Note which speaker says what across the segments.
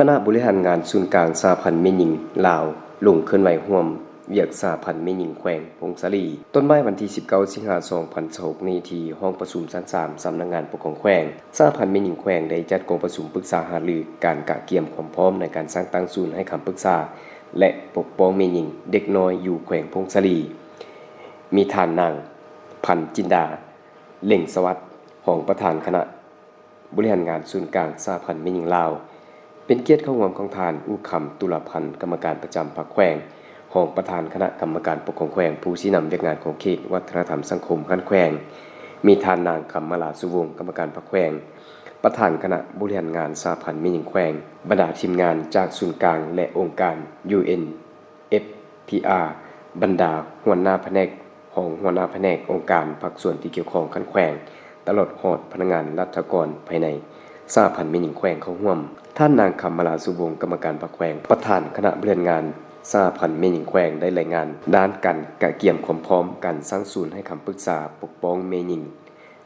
Speaker 1: คณะบริหารงานศูนย์กลางสหพันธ์แม่หญิงลาวลงเคลื่อนไหวร่วมเวียกสหพันธ์แม่หญิงแขวงพงศาลีต้นไม้วันที่19สิงหาคม2026นี้ที่ห้องประชุมชั้น3สำนักงานปกครองแขวงสหพันธ์แม่หญิงแขวงได้จัดกองประชุมปรึกษาหารือการกะเกียมความพร้อมในการสร้างตั้งศูนย์ให้คำปรึกษาและปกป้องแม่หญิงเด็กน้อยอยู่แขวงพงศาลีมีท่านนางพันจินดาเล่งสวัสดิ์รองประธานคณะบริหารงานศูนย์กลางสหพันธ์แม่หญิงลาวเป็นเกียรติเข้าร่วมของทานอุคำตุลาพันธ์กรรมการประจำพรรคแขวงรองประธานคณะกรรมการปกครองแขวงผู้ชี้นำเวียกงานของเขตวัฒนธรรมสังคมขั้นแขวงมีทานนางคำมาลาสุวงศ์กรรมการพรรคแขวงประธานคณะบริหารงานสหพันธ์แม่หญิงแขวงบรรดาทีมงานจากศูนย์กลางและองค์การ UNFPR บรรดาหัวหน้าแผนกของหัวหน้าแผนกองค์การภาคส่วนที่เกี่ยวข้องขั้นแขวงตลอดฮอดพนักงานรัฐกรภายในสหพันธ์แม่หญิงแขวงเข้าร่วมท่านนางคำมาลาสุวงศ์กรรมการพรรคแขวงประธานคณะบริหารงานสหพันธ์แม่หญิงแขวงได้รายงานด้านการกะเกียมความพร้อมการสร้างศูนย์ให้คำปรึกษาปกป้องแม่หญิง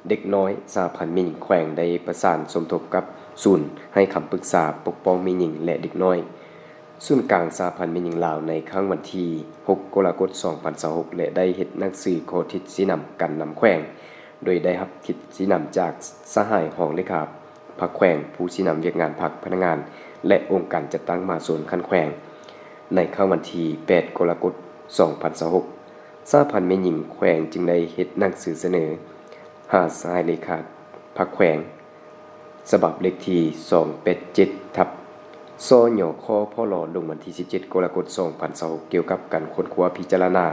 Speaker 1: เด็กน้อยสหพันธ์แม่หญิงแขวงได้ประสานสมทบกับศูนย์ให้คำปรึกษาปกป้องแม่หญิงและเด็กน้อยศูนย์กลางสหพันธ์แม่หญิงลาวในครั้งวันที่6กรกฎาคม2026และได้เฮ็ดหนังสือขอทิศชี้นำกันนำแขวงโดยได้รับทิศชี้นำจากสหายของเลขาพรรคแขวงผู้ชี้นำเวียกงานพรรคพนักงานและองค์การจัดตั้งมาส่วนขั้นแขวงในค่ำวันที่8กรกฎาคม2026สหพันธ์แม่หญิงแขวงจึงได้เฮ็ดหนังสือเสนอหาสหายเลขาพรรคแขวงฉบับเลขที่287ทับซยคพลลงวันที่17กรกฎาคม2026เกี่ยวกับการค้นคว้าพิจารณา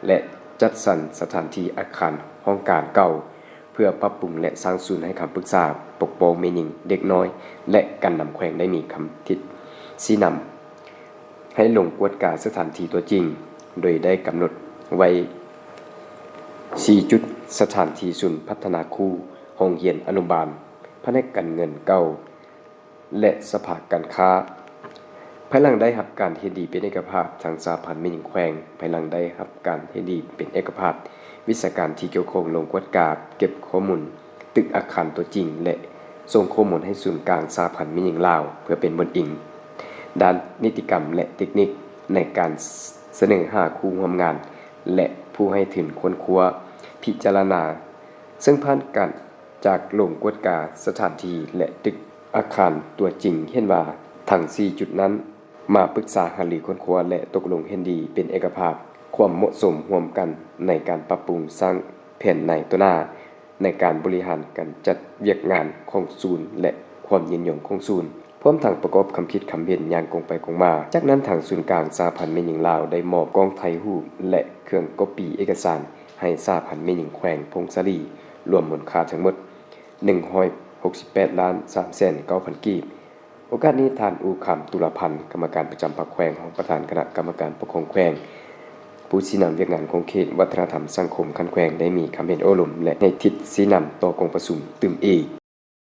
Speaker 1: และจัดสรรสถานที่อาคารห้องการเก่าเพื่อปรับปรุงและสร้างศูนย์ให้คำปรึกษาปกป้องแม่หญิงเด็กน้อยและการนำแขวงได้มีคำทิศชี้นำให้ลงกวดกาสถานที่ตัวจริงโดยได้กำหนดไว้4จุดสถานที่ศูนย์พัฒนาครูโรงเรียนอนุบาลแผนกการเงินเก่าและสภาการค้าภายหลังได้รับการเฮ็ดดีเป็นเอกภาพทางสหพันธ์แม่หญิงแขวงภายหลังได้รับการเฮ็ดดีเป็นเอกภาพวิชาการที่เกี่ยวข้องลงกวดกาเก็บข้อมูลตึกอาคารตัวจริงและส่งข้อมูลให้ศูนย์กลางสหพันธ์แม่หญิงลาวเพื่อเป็นบนอิงด้านนิติกรรมและเทคนิคในการเสนอหาครูร่วมงานและผู้ให้ถึงค้นคว้าพิจารณาซึ่งผ่านการจากลงกวดกาสถานที่และตึกอาคารตัวจริงเห็นว่าทั้ง4จุดนั้นมาปรึกษาหารือค้นคว้าและตกลงเห็นดีเป็นเอกภาพความเหมาะสมร่วมกันในการปรับปรุงสร้างแผนในตัวหน้าในการบริหารการจัดเวียกงานของศูนย์และความยินยงของศูนย์พร้อมทางประกอบคำคิดคำเห็นอย่างกงไปกงมาจากนั้นทางศูนย์กลางสหพันธ์แม่หญิงลาวได้มอบกล้องถ่ายรูปและเครื่องก๊อปปี้เอกสารให้สหพันธ์แม่หญิงแขวงพงศาลีรวมมูลค่าทั้งหมด168,390,000 กีบโอกาสนี้ท่านอูคำตุลาพันธ์กรรมการประจำพรรคแขวงของประธานคณะกรรมการปกครองแขวงผู้ชี้นำเวียกงานของเขตวัฒนธรรมสังคมขั้นแขวงได้มีคำเห็นโอ้ลมและให้ทิศชี้นำต่อกองประชุมตึมเอ